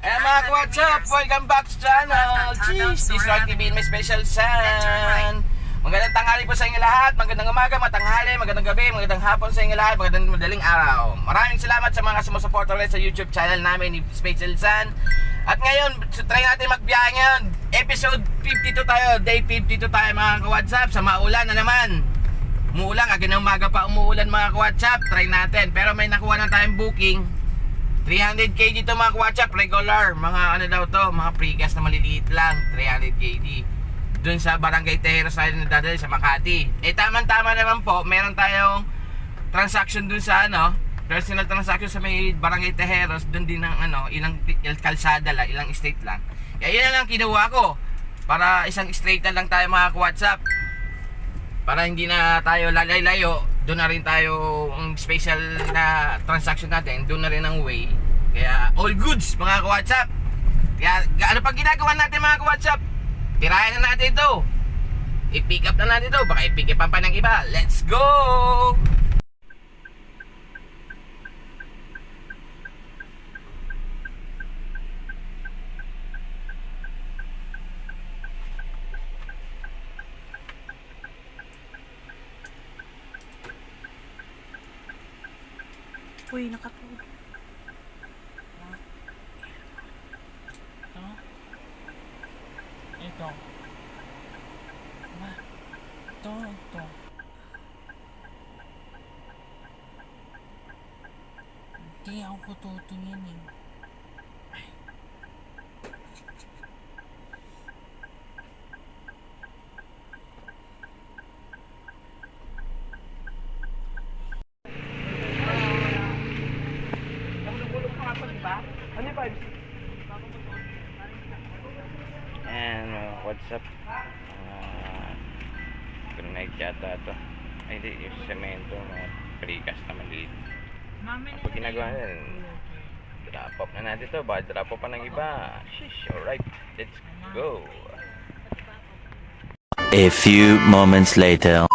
Ayan mga what's up? Welcome back to channel. Cheese! This is Roy TV, my special son. Magandang tanghali po sa inyo lahat. Magandang umaga, matanghali, magandang gabi, magandang hapon sa inyo lahat, magandang madaling araw. Maraming salamat sa mga sumusuporta ulit sa YouTube channel namin ni Special Son. At ngayon, try natin magbiyahe ngayon. Episode 52 tayo, day 52 tayo mga ka-WhatsApp. Sa maulan na naman. Umuulan, agad ng umaga pa umuulan mga ka-WhatsApp. Try natin, pero may nakuha na tayong booking. 300 kg dito mga ka-WhatsApp, regular. Mga ano daw to, mga precast na maliliit lang. 300 kg. Doon sa Barangay Tejeros tayo nadadali sa Makati. Eh tama-tama naman po, meron tayong transaction doon sa ano, personal transaction sa may Barangay Tejeros. Doon din ng ano, ilang kalsada lang, ilang estate lang. Kaya yun lang kinuha ko. Para isang straight lang tayo mga ka-WhatsApp. Para hindi na tayo lalay-layo. Doon na rin tayo, ang special na transaction natin, doon na rin ang way. Kaya all goods mga ka-WhatsApp. Kaya ano pag ginagawa natin mga ka-WhatsApp? Tirayan na natin ito. I-pick up na natin ito. Baka i-pick up pa ng iba. Let's go! Uy, nakatulog. Ito. Ma. Ito. Hindi ako tutingin eh. And what's up? Granite yata ito. Ay hindi, yung semento na precast na maliit. Pag ginagawa natin, drop off na natin ito. Baka drop off pa ng iba. Shish, alright, let's go. A few moments later.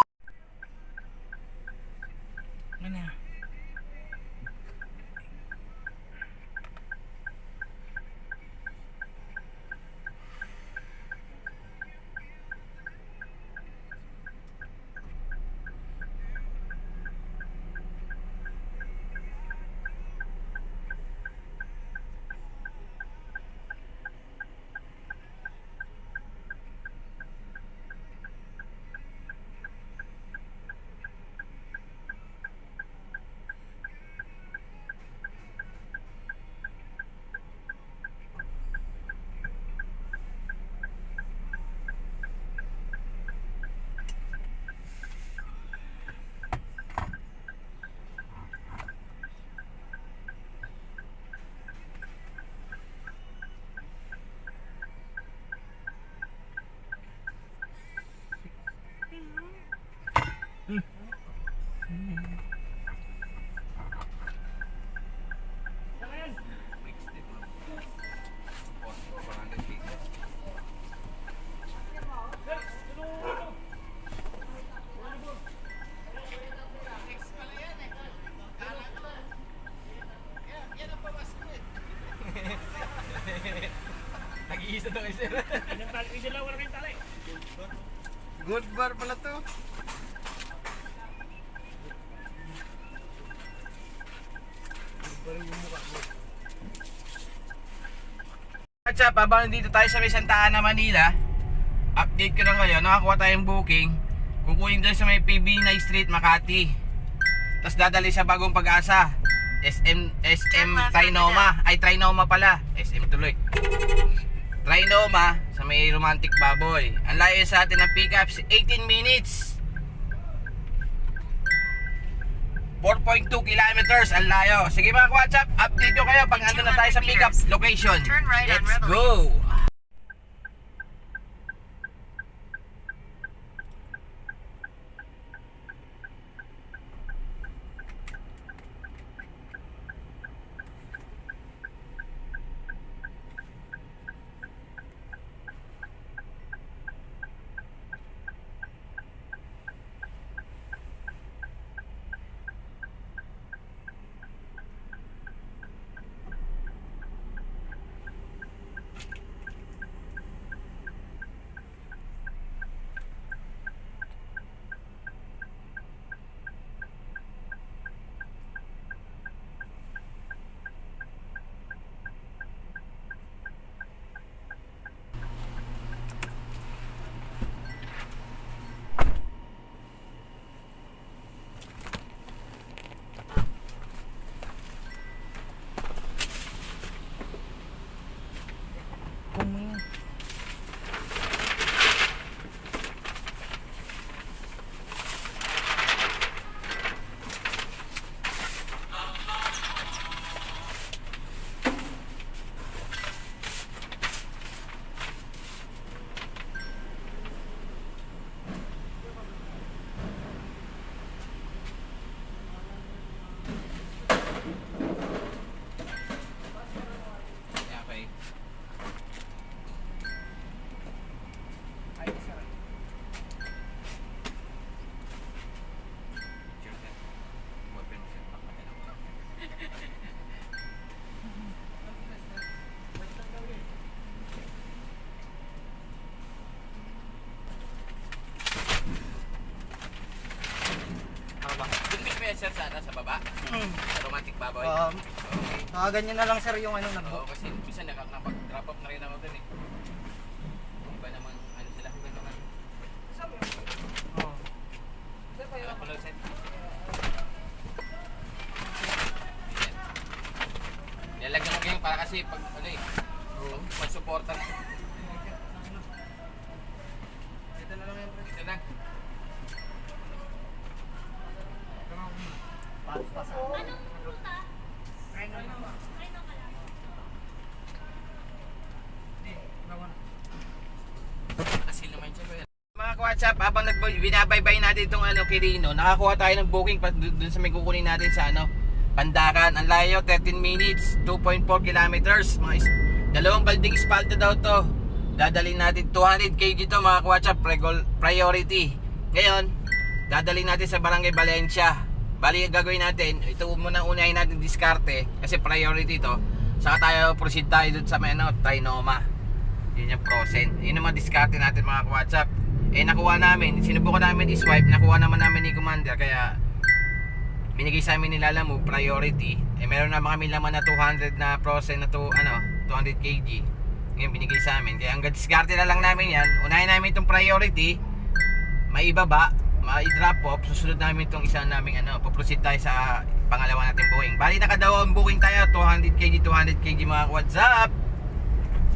Ano? Nag-iisa daw isa. Good bar pala to. WhatsApp, habang nandito tayo sa may Santa Ana, Manila, update ko lang kayo, nakakuha tayong booking. Kukunin doon sa may PB9 Street, Makati. Tapos dadali sa Bagong Pag-asa, SM Trinoma. Ay, Trinoma pala, SM tuloy. Trinoma sa may Romantic Baboy. Ang layo sa atin ng pickup 18 minutes. 4.2 kilometers ang layo. Sige mga WhatsApp, update ko kayo pag ando na tayo sa pickup location. Let's go! sir sana sa baba? Sa romantic baboy? Okay. Ganyan na lang sir yung ano Oo, nag-book. kasi minsan nakapag-drop off na rin ako dun eh. Iba naman, ano sila, iba naman. Oo. Alam ko lang, sir. Nilalagyan ko ganyan para kasi pag, ano eh, pag-supportan. Dito na lang yan. Ito lang. Pasa. Asil naman siya ba yan? Mga ka-WhatsApp, habang binabaybay natin itong ano, Quirino, nakakuha tayo ng booking pa dun sa may kukunin natin sa ano, Pandakan. Ang layo, 13 minutes, 2.4 kilometers. Dalawang balding espalto daw to. Dadalhin natin 200 kg to mga ka-WhatsApp, priority. Ngayon, dadalhin natin sa Barangay Valencia. Bali, gagawin natin, ito muna unahin natin diskarte kasi priority to. Saka tayo proceed tayo dun sa may ano, Trinoma. Yun yung Prosen. Yun naman diskarte natin mga ka-WhatsApp. Eh nakuha namin, sinubukan namin i-swipe, nakuha naman namin ni Commander kaya binigay sa amin ni Lalamove priority. Eh meron naman kami laman na 200 na Prosen na to, ano, 200 kg. Ngayon binigay sa amin. Kaya hanggang diskarte na lang namin yan. Unahin namin itong priority. Maibaba, mai-drop off. Susunod namin itong isa naming ano, puproceed tayo sa pangalawa nating booking. Bali nakadawang booking tayo, 200 kg mga WhatsApp.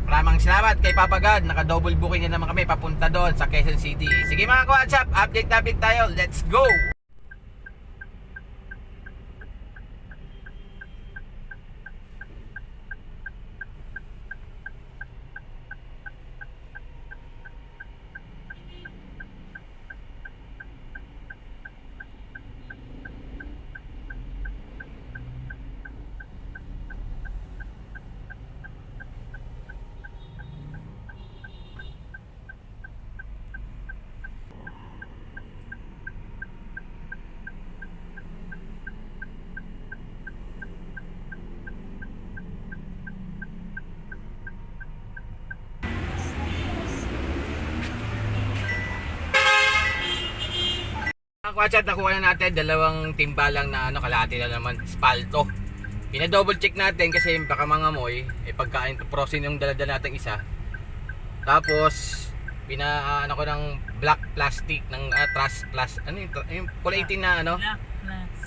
Maraming salamat kay Papa God. Naka-double booking na naman kami papunta doon sa Quezon City. Sige mga ka-WhatsApp, update tayo. Let's go! Ang WhatsApp nakuha na natin dalawang timbalang na ano, kalahati na naman espalto. Pina-double check natin kasi baka mga moy pagkain prosin yung daladala natin isa. Tapos ano ko ng black plastic ng ano yung kulay itim na ano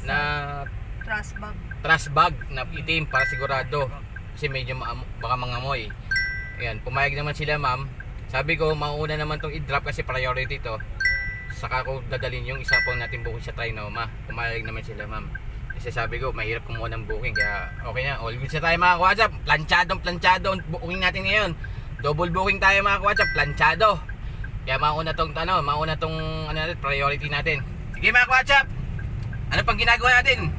na trash bag na itim para sigurado kasi medyo baka mga moy. Ayan, pumayag naman sila ma'am. Sabi ko mauna naman tong i-drop kasi priority to. Saka ko dadalhin yung isa pang natin booking sa Trinoma. Pumayag naman sila ma'am. Kasi sabi ko mahirap kumuha ng booking kaya okay na. All good na tayo mga ka-WhatsApp. Planchado ang booking natin ngayon. Double booking tayo mga ka-WhatsApp. Planchado. Kaya mauna tong priority natin. Sige mga ka-WhatsApp. Ano pang ginagawa natin?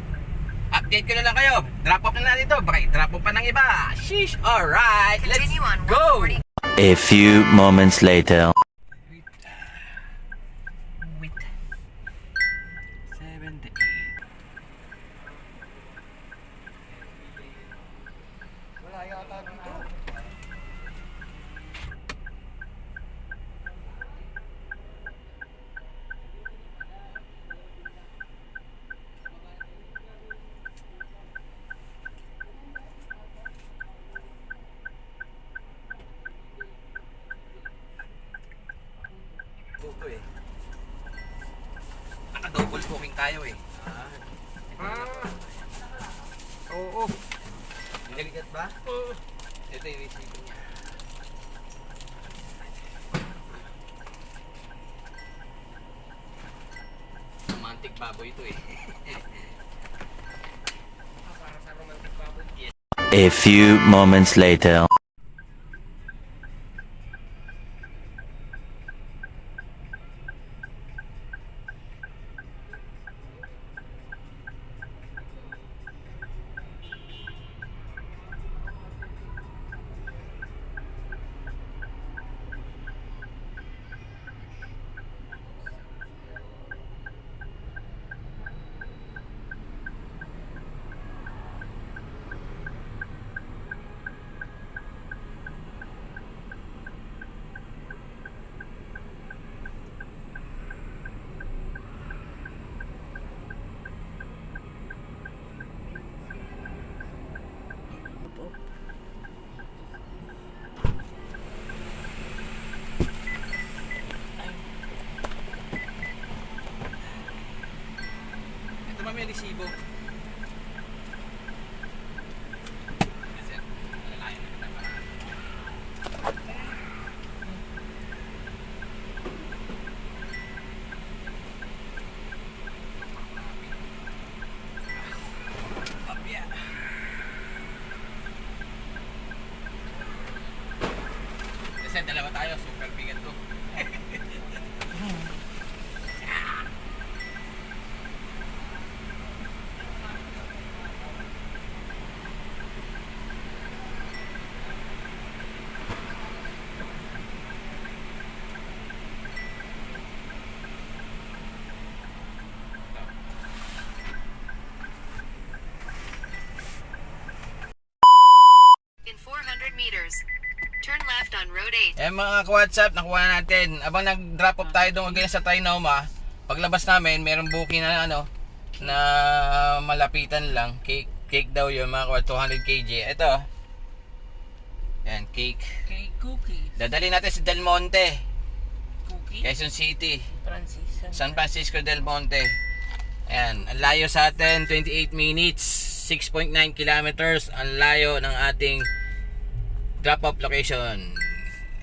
Update ko na lang kayo. Drop off na natin ito. Baka i-drop off pa ng iba. Sheesh. Alright. Let's go. A few moments later. Wait. 78. Wala yata dito. Buto eh. Naka-double booking tayo eh. Oo. Niligat ba? Ito yung receipt niya. Romantic baboy ito eh. Para sa romantic baboy. Yes. A few moments later. kami resibo. Kasi dalawa tayo, super bigat to. In 400 meters, turn left on Road 8. Eh mga ka-WhatsApp, nakuha natin. Abang nag-drop off tayo doon again sa Trinoma, paglabas namin, merong booking na na malapitan lang. Cake daw yun, mga 200 kg. Ito. Yan, cake. Kay cookies. Dadali natin sa Del Monte, Cookie? Quezon City, Francis. San Francisco Del Monte. Ayan, ang layo sa atin, 28 minutes, 6.9 kilometers ang layo ng ating drop-off location.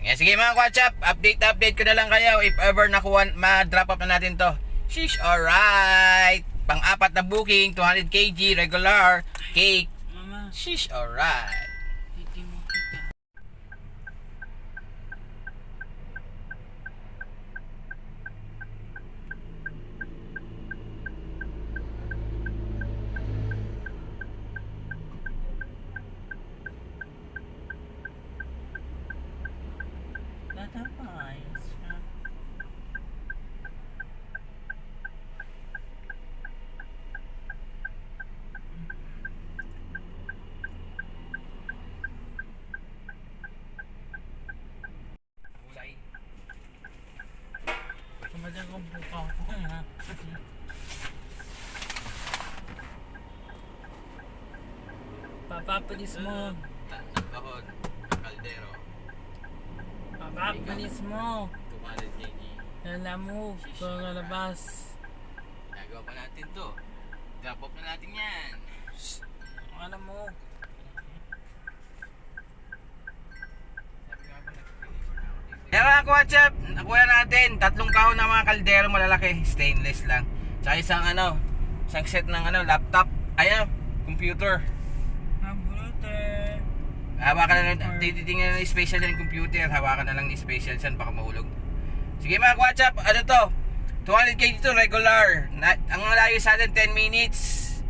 Ayan, sige mga WhatsApp, update ko na lang kayo if ever nakuha, ma-drop off na natin to. Sheesh, alright. Pang-apat na booking, 200 kg, regular, cake. Mama, Sheesh, alright. hindi mo kita. Ayos ka. Kulay. Kumadyan kong buka ko, ha? Papapalis mo. Kahon, kaldero, Papapalis mo. 200 kg. Lala mo, lalabas. Nagawa pa natin to. Drop off na natin yan. Alam mo. Kaya mga WhatsApp, nakuha natin 3 kahon na mga kaldero malalaki, stainless lang. Tsaka isang set ng laptop, computer. Mabulote. Hawakan na lang, titingnan na ng special yung computer, hawakan na lang ni special san baka mahulog. Sige mga WhatsApp, ano to? 200 kg to regular. Ang layo sa atin 10 minutes.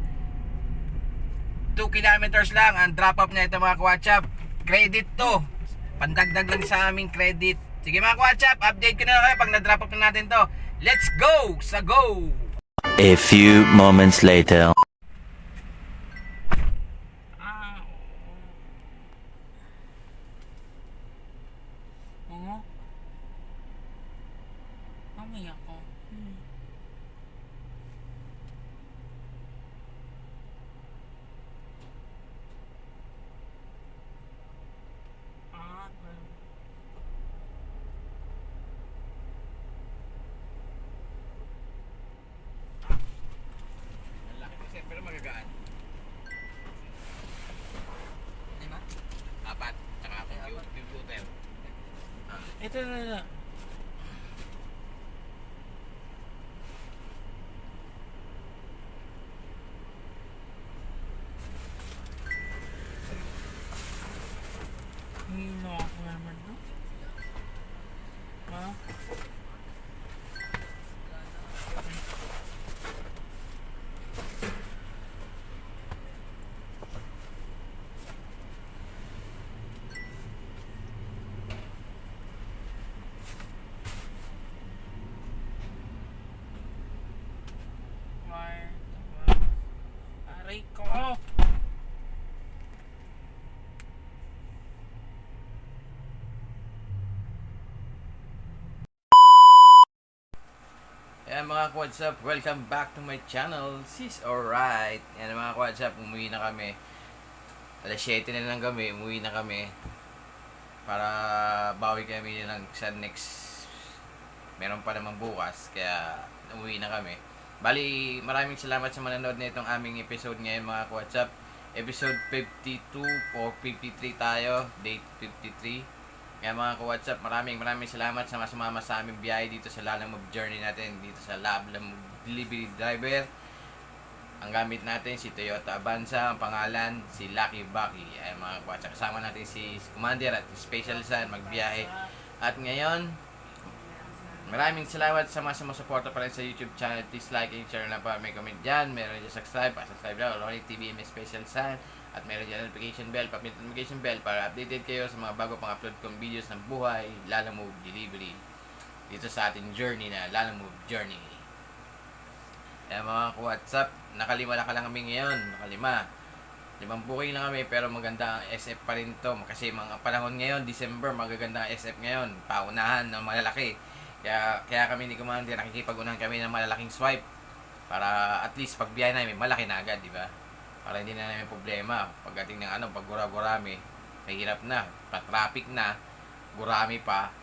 2 kilometers lang ang drop off niya ito mga WhatsApp. Credit to. Pandagdag lang sa aming credit. Sige mga WhatsApp, update ko na kayo pag na-drop off na natin to. Let's go! Sa go! A few moments later. Ah, oo. Mamaya ako. Ah, Malaki kasi pero magagaan. Lima? 4. Tsaka computer. ito na lang. Hino ako naman to. Ha? Aray ko! Ayan mga WhatsApp, welcome back to my channel. Sis, alright. Ayan mga WhatsApp, umuwi na kami. Alas 7 na lang kami, umuwi na kami. Para bawi kami ng sa next. Meron pa namang bukas, kaya umuwi na kami. Bali, maraming salamat sa manonood na itong aming episode ngayon mga ka-WhatsApp. Episode 52 o 53 tayo, date 53. Kaya mga ka-WhatsApp, maraming salamat sa sumama sa aming biyahe dito sa Lalamove Journey natin, dito sa Lalamove Delivery Driver. Ang gamit natin si Toyota Avanza, ang pangalan si Lucky Bucky. Ay mga ka-WhatsApp, kasama natin si Commander at Special Sun magbiyahe. At ngayon, maraming salamat sa mga sumusuporta pa rin sa YouTube channel. Please like and share na pa. May comment dyan. Meron dyan subscribe. Subscribe lang. Ronnie TV, may Special Sun. At meron dyan notification bell. Papit notification bell para updated kayo sa mga bago pang upload kong videos ng buhay. Lalamove Delivery. Dito sa ating journey na Lalamove Journey. Kaya mga ka-WhatsApp, nakalima na ka lang kami ngayon. Nakalima. 5 booking lang kami pero maganda ang SF pa rin to. Kasi mga panahon ngayon, December, magaganda ang SF ngayon. Paunahan ng malalaki. Kaya kami ni Commander, nakikipag-unahan kami ng malalaking swipe. Para at least pag biyahe namin, malaki na agad, di ba? Para hindi na namin problema. Pagdating ng pag gurami, mahirap na. Pa-traffic na, gurami pa.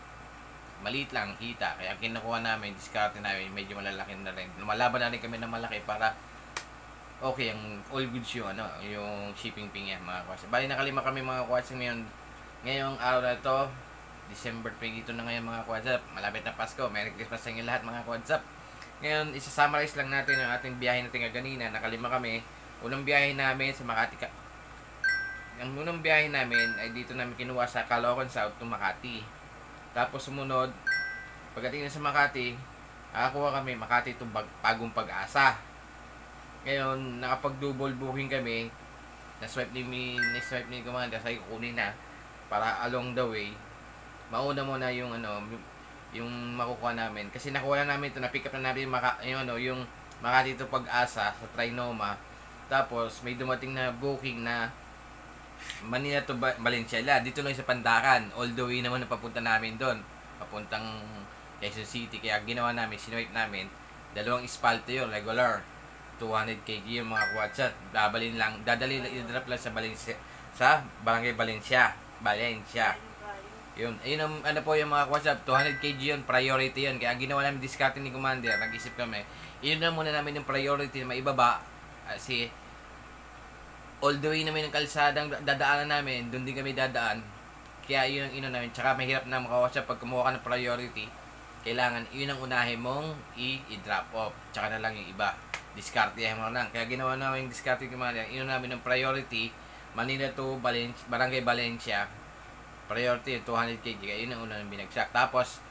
Maliit lang kita. Kaya kinukuha namin, discard namin, medyo malalaki na rin. Lumalaban na rin kami ng malaki para okay, ang all goods yung yung shipping fee niya mga kwasa. Bali nakalima kami mga kwasa ngayon. Ngayong araw na to, December 22 na ngayon mga kwasa. Malapit na Pasko. Merry Christmas sa inyo lahat mga kwasa. Ngayon, isa-summarize lang natin ang ating biyahe natin kanina. Nakalima kami. Unang biyahe namin sa Makati. Ang unang biyahe namin ay dito namin kinuha sa Caloocan South to Makati. Tapos sumunod, pagdating na sa Makati, nakakuha kami Makati to Bagong Pag-asa. Ngayon, nakapag-double booking kami. Na-swipe ni Commander, sabi ko kunin na para along the way. Mauna muna yung yung makukuha namin. Kasi nakuha na namin ito, na-pick up na namin yung Makati to Pag-asa sa Trinoma. Tapos, may dumating na booking na Manila to Valenzuela, dito lang sa Pandacan. All the way naman na papunta namin doon. Papuntang Quezon City. Kaya ginawa namin, sinuwipe namin. 2 espalto yun, regular. 200 kg yung mga kwatsa. Dadalhin lang, i-drop lang sa Barangay Valencia. Yun, ayun ang, po yung mga WhatsApp, 200 kg yun, priority yun. Kaya ang ginawa namin, discarding ni Commander, nag-isip kami, yun na muna namin yung priority na maibaba. Kasi, all the way namin ng kalsadang dadaanan namin, doon din kami dadaan. Kaya yun ang namin. Tsaka mahirap na maka-WhatsApp pag kumuha ka ng priority. Kailangan, yun ang unahin mong i-drop off. Tsaka na lang yung iba. Discartehan mo lang. Kaya ginawa namin yung discarding ni Commander, yun namin ng priority, Manila to Barangay Valencia. Priority 200 kg, kaya yun ang unang binagsak. Tapos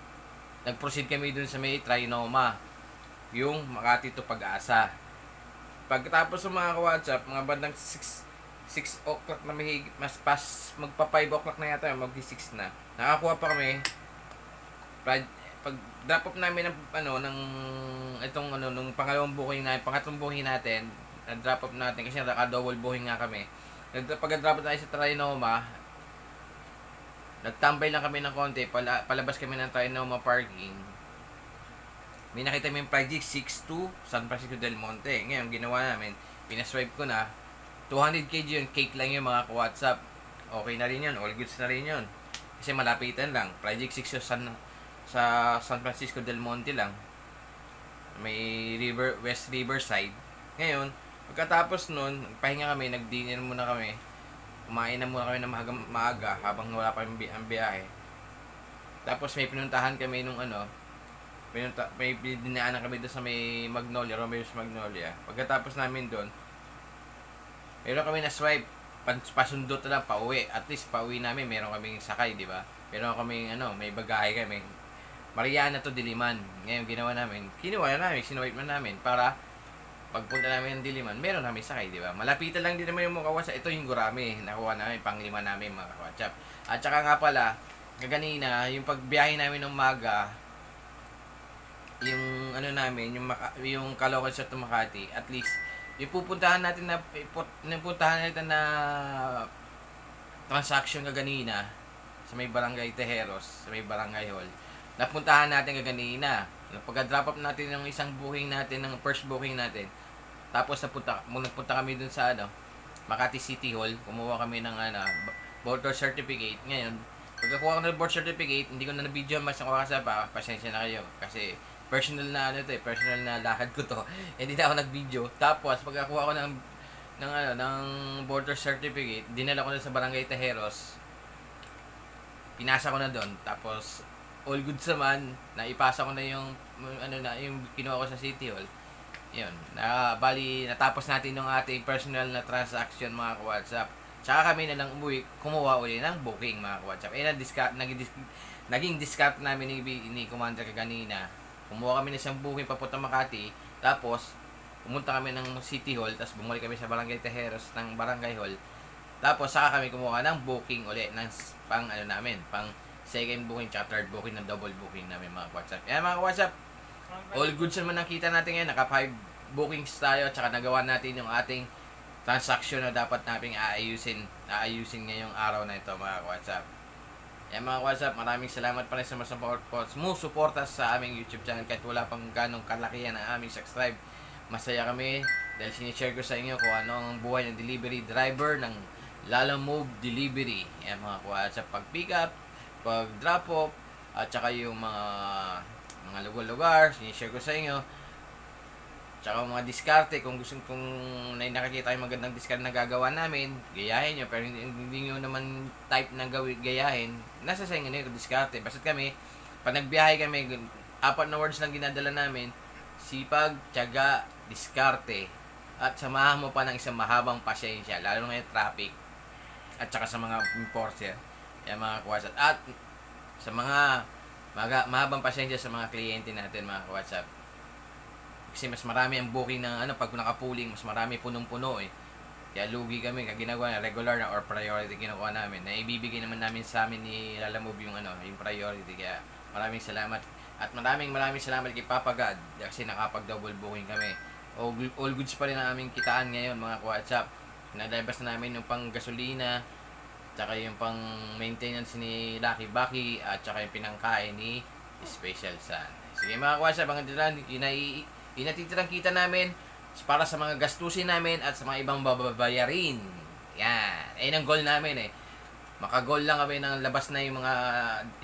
nag-proceed kami dun sa may Trinoma, yung Makati to Pag-asa. Pagkatapos ng mga ka-WhatsApp, mga bandang 6 o'clock na mahigit, mas pas magpa 5 o'clock na yata, magdi-6 na. Nakakuha pa kami pag drop off namin ng nung pangalawang booking natin, pangatlong booking natin, na-drop off natin kasi naka-double booking nga kami. Pag-drop off tayo sa Trinoma, nagtambay lang kami ng konti, palabas kami ng Trinoma parking. May nakita kami yung Project 62 San Francisco del Monte. Ngayon, ginawa namin, pinaswipe ko na, 200 kg yun, cake lang yung mga ka-WhatsApp. Okay na rin yun, all goods na rin yun. Kasi malapitan lang, Project 62 sa San Francisco del Monte lang. May West Riverside. Ngayon, pagkatapos nun, pahinga kami, nag-dinner muna kami. Kumain na muna kami ng maaga habang wala pa ang biyahe. Tapos may pinuntahan kami nung may dinaanan kami doon sa may Magnolia, Romeo's Magnolia. Pagkatapos namin doon, meron kami na swipe, pasundot na lang, pauwi. At least pauwi namin, meron kaming sakay, di ba? Meron kaming may bagahe kami. Mariana to Diliman. Ngayon ginawa namin, sinuwipe na namin para pagpunta namin ng Diliman, meron namin sakay, di ba? Malapitan lang din naman yung mga WhatsApp. Ito yung Gurami, nakuha namin, pang-5 namin mga WhatsApp. At saka nga pala, kaganina, yung pagbiyahe namin ng maga, yung yung Caloocan sa Makati, at least, yung pupuntahan natin na transaction kaganina, sa may Barangay Tejeros, sa may Barangay Hall, napuntahan natin kaganina. Pagka-drop up natin ng isang booking natin, ng first booking natin, tapos nagpunta kami dun sa Makati City Hall, kumuha kami ng voter certificate. Ngayon, pagkakuha ko ng birth certificate, hindi ko na na-video mas nakuha sa pasensya na kayo. Kasi personal na ano to eh, personal na lakad ko to. Hindi na ako nag-video. Tapos pagkakuha ko ng voter certificate, dinala ko na sa Barangay Tejeros. Pinasa ko na doon. Tapos all good naman, naipasa ko na yung yung kinuha ko sa City Hall. Yun. Bali natapos natin yung ating personal na transaction mga ka-WhatsApp. Tsaka kami na lang umuwi, kumuha uli ng booking mga ka-WhatsApp. Naging discount namin ni Commander kanina. Kumuha kami ng isang booking papunta Makati. Tapos, pumunta kami ng City Hall. Tapos, bumalik kami sa Barangay Tejeros ng Barangay Hall. Tapos, saka kami kumuha ng booking uli. Pang second booking, tsaka third booking, ng double booking namin mga WhatsApp. Yan mga WhatsApp. All goods naman nakita natin ngayon. Naka 5 bookings tayo. Tsaka nagawa natin yung ating transaction na dapat nating aayusin ngayong araw na ito mga WhatsApp. Yan mga WhatsApp, maraming salamat pa rin sa sumusuporta sa aming YouTube channel kahit wala pang ganong kalakihan ang aming subscribe. Masaya kami dahil sinishare ko sa inyo kung ano ang buhay ng delivery driver ng Lalamove Delivery. Yan mga WhatsApp, pag pick up, pag drop off, at saka yung mga lugar-lugar, sinishare ko sa inyo. Tsaka mga diskarte, kung nakakita kayo magandang diskarte na gagawa namin, gayahin nyo. Pero hindi nyo naman type na gayahin, nasa sa inyo na yung diskarte. Basta kami, pag nagbiyahe kami, 4 na words lang ginadala namin: sipag, tiyaga, diskarte. At samahan mo pa ng isang mahabang pasyensya, lalo ngayon traffic. At saka sa mga enforcer, yan mga WhatsApp. At sa mga mahabang pasyensya sa mga kliyente natin mga WhatsApp. Kasi mas marami ang booking ng pag nakapuling, mas marami punong-puno eh. Kaya lugi kami, kaya ginagawa na regular na or priority kinukuha namin. Na ibibigay naman namin sa amin ni Lalamove yung yung priority. Kaya maraming salamat. At maraming salamat kay Papa God kasi nakapag-double booking kami. All goods pa rin ang aming kitaan ngayon mga WhatsApp. Nalabas na namin yung pang gasolina, tsaka yung pang maintenance ni Lucky Bucky, at tsaka yung pinangkain ni Special Sun. Sige mga WhatsApp, ang inatitirang kita namin para sa mga gastusin namin at sa mga ibang babayarin. Yan. Ayun ang goal namin eh. Maka-goal lang kami ng labas na yung mga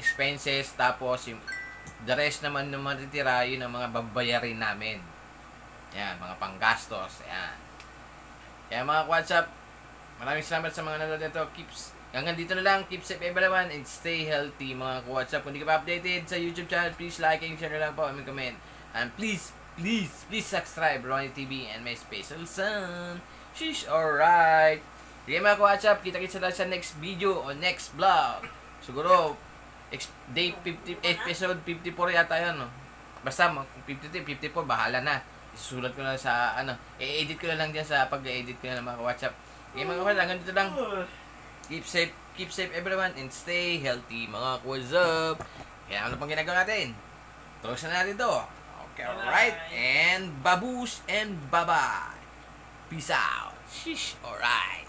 expenses, tapos yung the rest naman ng matitira, yun ang mga babayarin namin. Yan, mga panggastos. Yan. Kaya mga WhatsApp, maraming salamat sa mga nanonood nito. Hanggang dito na lang. Keep safe everyone and stay healthy mga WhatsApp. Kung di ka pa updated sa YouTube channel, please like and share na lang po. Comment. And please subscribe Ronnie TV and my special son. Sheesh, alright. Sige mga WhatsApp, kita-kita sa next video o next vlog. Siguro, day 50, episode 54 yata yun, no? Basta, 53, 54, bahala na. Isusulat ko na sa, i-edit ko na lang dyan sa pag-edit ko na mga WhatsApp. Sige mga WhatsApp, hanggang dito lang. Keep safe everyone and stay healthy mga WhatsApp. Kaya ano pang ginagawa natin? Tuloy na natin to. Okay, alright. And babush and bye-bye. Peace out. Sheesh, alright.